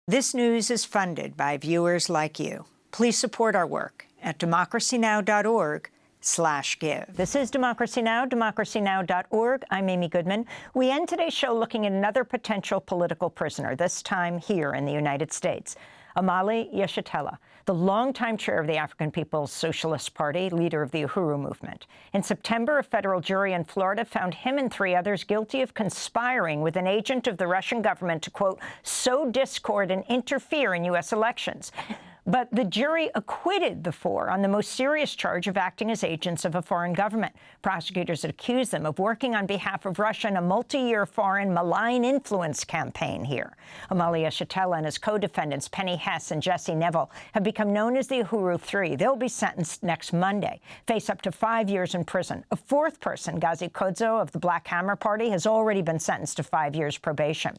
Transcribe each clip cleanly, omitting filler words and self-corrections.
This news is funded by viewers like you. Please support our work at democracynow.org/give. This is Democracy Now!, democracynow.org. I'm Amy Goodman. We end today's show looking at another potential political prisoner, this time here in the United States. Omali Yeshitela, the longtime chair of the African People's Socialist Party, leader of the Uhuru Movement. In September, a federal jury in Florida found him and 3 others guilty of conspiring with an agent of the Russian government to, quote, sow discord and interfere in U.S. elections. But the jury acquitted the 4 on the most serious charge of acting as agents of a foreign government. Prosecutors accused them of working on behalf of Russia in a multi-year foreign malign influence campaign here. Omali Yeshitela and his co-defendants, Hess and Nevel, have become known as the Uhuru Three. They'll be sentenced next Monday, face up to 5 years in prison. A 4th person, Gazi Kodzo of the Black Hammer Party, has already been sentenced to 5 years probation.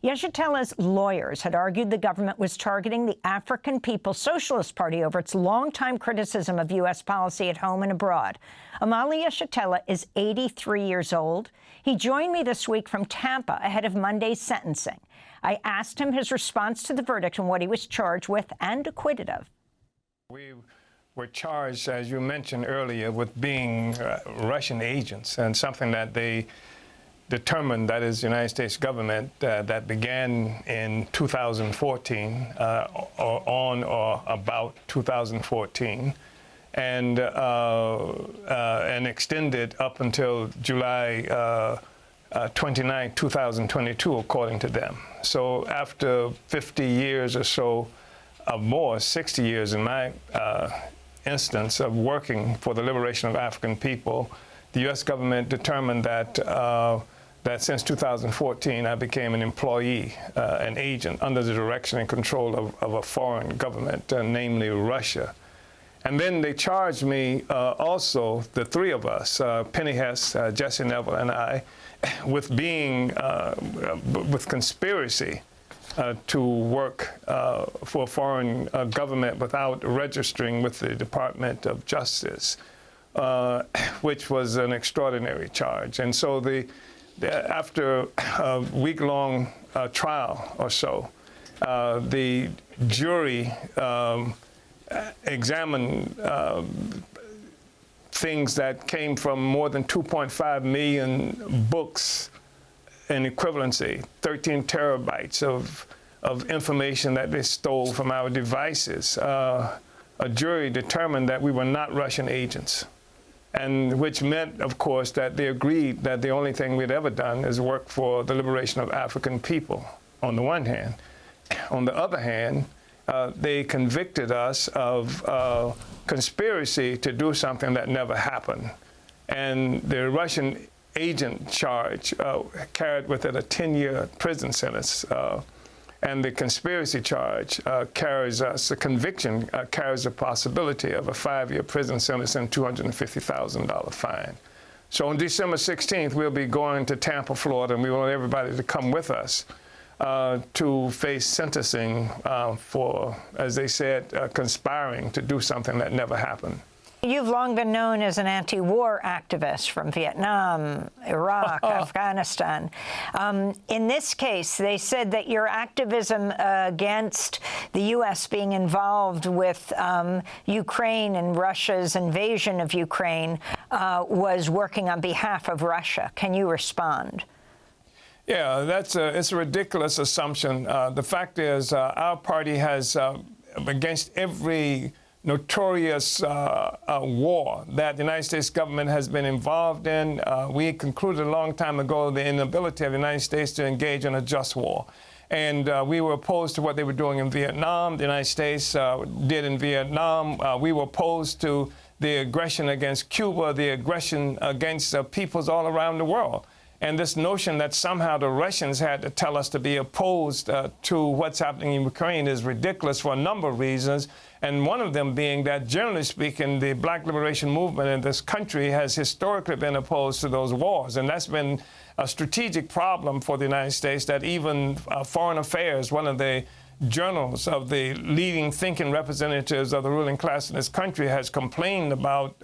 Yeshitela's lawyers had argued the government was targeting the African People's Socialist Party over its longtime criticism of U.S. policy at home and abroad. Omali Yeshitela is 83 years old. He joined me this week from Tampa ahead of Monday's sentencing. I asked him his response to the verdict and what he was charged with and acquitted of. We were charged, as you mentioned earlier, with being Russian agents, and something that they determined, that is the United States government, that began in 2014, or on or about 2014, and extended up until July 29, 2022, according to them. So after 50 years or so, more, 60 years in my instance of working for the liberation of African people, the U.S. government determined that that since 2014, I became an employee, an agent under the direction and control of a foreign government, namely Russia. And then they charged me also, the 3 of us, Hess, Nevel, and I, with being, with conspiracy to work for a foreign government without registering with the Department of Justice, which was an extraordinary charge. And so after a week-long trial or so, the jury examined things that came from more than 2.5 million books in equivalency, 13 terabytes of information that they stole from our devices. A jury determined that we were not Russian agents, and which meant, of course, that they agreed that the only thing we'd ever done is work for the liberation of African people, on the one hand. On the other hand, they convicted us of conspiracy to do something that never happened. And the Russian agent charge carried with it a 10-year prison sentence. And the conspiracy charge carries us, the conviction carries the possibility of a 5-year prison sentence and $250,000 fine. So on December 16th, we'll be going to Tampa, Florida, and we want everybody to come with us to face sentencing for, as they said, conspiring to do something that never happened. You've long been known as an anti-war activist from Vietnam, Iraq, Afghanistan. In this case, they said that your activism against the U.S. being involved with Ukraine and Russia's invasion of Ukraine was working on behalf of Russia. Can you respond? Yeah, it's a ridiculous assumption. The fact is, our party has, against every notorious war that the United States government has been involved in, we concluded a long time ago the inability of the United States to engage in a just war. And we were opposed to what they were doing in Vietnam. The United States did in Vietnam. We were opposed to the aggression against Cuba, the aggression against peoples all around the world. And this notion that somehow the Russians had to tell us to be opposed to what's happening in Ukraine is ridiculous for a number of reasons. And one of them being that, generally speaking, the Black liberation movement in this country has historically been opposed to those wars. And that's been a strategic problem for the United States, that even Foreign Affairs, one of the journals of the leading thinking representatives of the ruling class in this country, has complained about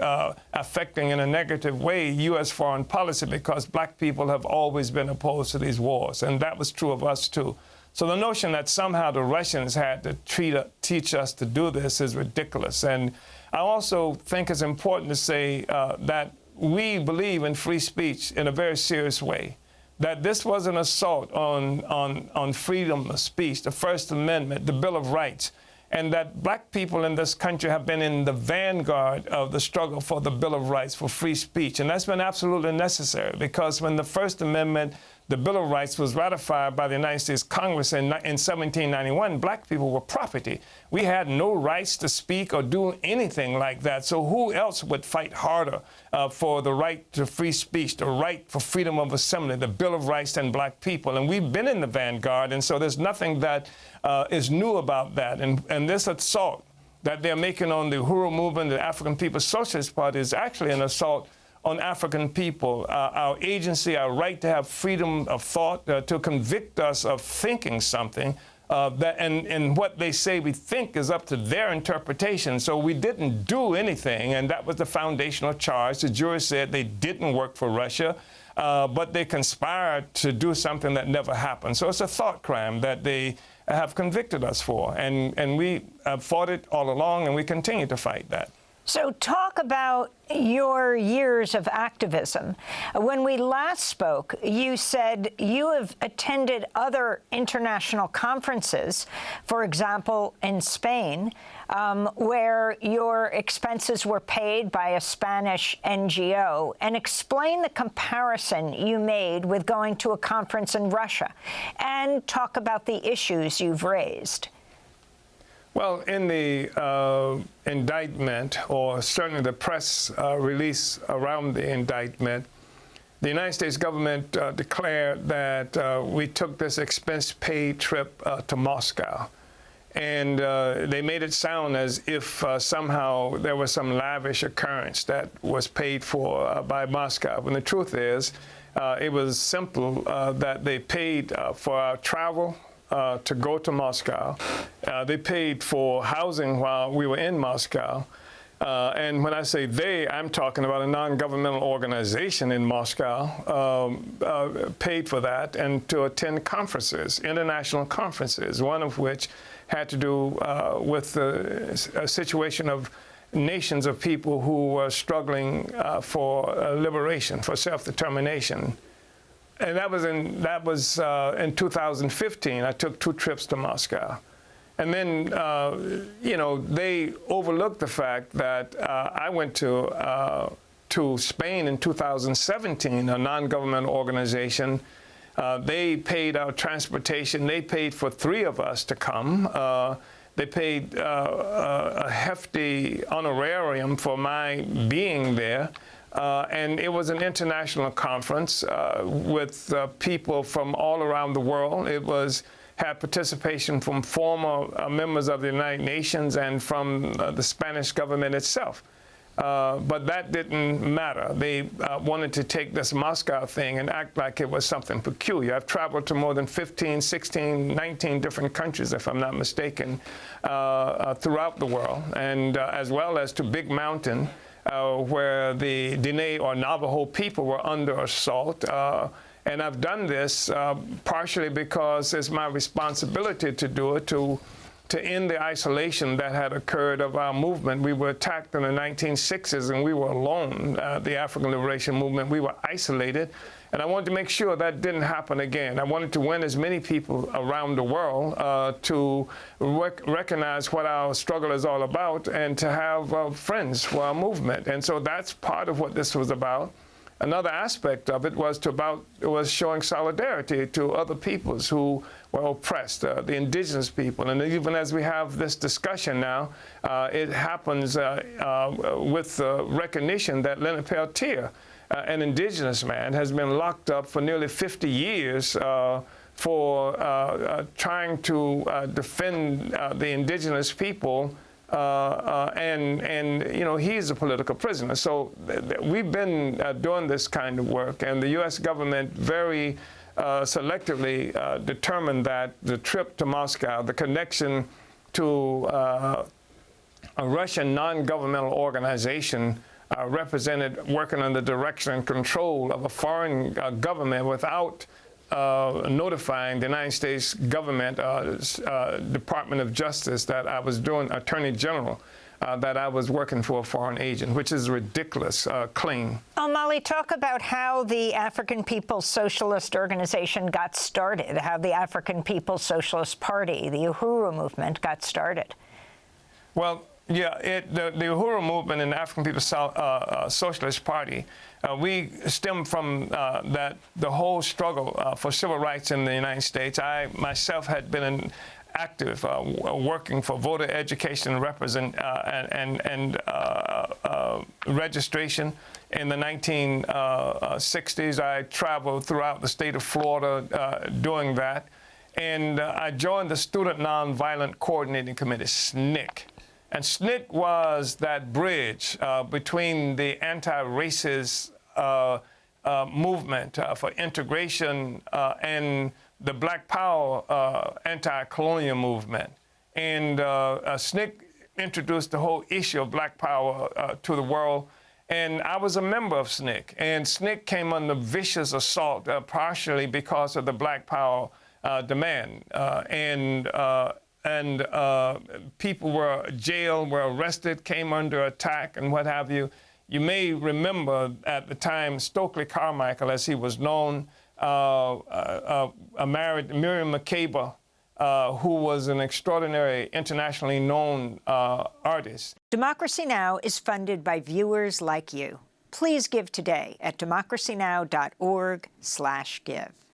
affecting in a negative way U.S. foreign policy, because black people have always been opposed to these wars. And that was true of us, too. So the notion that somehow the Russians had to teach us to do this is ridiculous. And I also think it's important to say that we believe in free speech in a very serious way, that this was an assault on freedom of speech, the First Amendment, the Bill of Rights, and that black people in this country have been in the vanguard of the struggle for the Bill of Rights, for free speech. And that's been absolutely necessary, because when the First Amendment, the Bill of Rights, was ratified by the United States Congress in 1791, black people were property. We had no rights to speak or do anything like that. So who else would fight harder for the right to free speech, the right for freedom of assembly, the Bill of Rights, than black people? And we've been in the vanguard, and so there's nothing that is new about that. And this assault that they're making on the Uhuru Movement, the African People's Socialist Party, is actually an assault on African people, our agency, our right to have freedom of thought, to convict us of thinking something, and what they say we think is up to their interpretation. So we didn't do anything, and that was the foundational charge. The jury said they didn't work for Russia, but they conspired to do something that never happened. So it's a thought crime that they have convicted us for, and we have fought it all along, and we continue to fight that. So talk about your years of activism. When we last spoke, you said you have attended other international conferences, for example, in Spain, where your expenses were paid by a Spanish NGO. And explain the comparison you made with going to a conference in Russia, and talk about the issues you've raised. Well, in the indictment, or certainly the press release around the indictment, the United States government declared that we took this expense-paid trip to Moscow. And they made it sound as if somehow there was some lavish occurrence that was paid for by Moscow. When the truth is, it was simple that they paid for our travel to go to Moscow. They paid for housing while we were in Moscow. And when I say they, I'm talking about a non-governmental organization in Moscow, paid for that, and to attend conferences, international conferences, one of which had to do with the situation of nations of people who were struggling for liberation, for self-determination. And that was in 2015. I took 2 trips to Moscow. And then, you know, they overlooked the fact that I went to Spain in 2017, a non-governmental organization. They paid our transportation. They paid for 3 of us to come. They paid a hefty honorarium for my being there. And it was an international conference with people from all around the world. It had participation from former members of the United Nations and from the Spanish government itself. But that didn't matter. They wanted to take this Moscow thing and act like it was something peculiar. I've traveled to more than 15, 16, 19 different countries, if I'm not mistaken, throughout the world, and as well as to Big Mountain, where the Diné or Navajo people were under assault. And I've done this partially because it's my responsibility to do it, to end the isolation that had occurred of our movement. We were attacked in the 1960s, and we were alone, the African Liberation Movement. We were isolated. And I wanted to make sure that didn't happen again. I wanted to win as many people around the world to recognize what our struggle is all about, and to have friends for our movement. And so that's part of what this was about. Another aspect of it was showing solidarity to other peoples who were oppressed, the indigenous people. And even as we have this discussion now, it happens with recognition that Leonard Peltier, an indigenous man, has been locked up for nearly 50 years for trying to defend the indigenous people, and you know, he's a political prisoner. So we've been doing this kind of work, and the U.S. government very selectively determined that the trip to Moscow, the connection to a Russian non-governmental organization, represented working under the direction and control of a foreign government without notifying the United States government, Department of Justice, that I was doing Attorney General, that I was working for a foreign agent, which is a ridiculous claim. Omali, talk about how the African People's Socialist Organization got started, how the African People's Socialist Party, the Uhuru Movement, got started. Well, yeah, the Uhuru Movement and the African People's Socialist Party, we stem from the whole struggle for civil rights in the United States. I myself had been active, working for voter education and registration. In the 1960s, I traveled throughout the state of Florida doing that. And I joined the Student Nonviolent Coordinating Committee, SNCC. And SNCC was that bridge between the anti-racist movement for integration and the Black Power anti-colonial movement. And SNCC introduced the whole issue of Black Power to the world. And I was a member of SNCC. And SNCC came under vicious assault, partially because of the Black Power demand. And people were jailed, were arrested, came under attack, and what have you. You may remember at the time Stokely Carmichael, as he was known, married Miriam Makeba, who was an extraordinary, internationally known artist. Democracy Now! Is funded by viewers like you. Please give today at democracynow.org/give.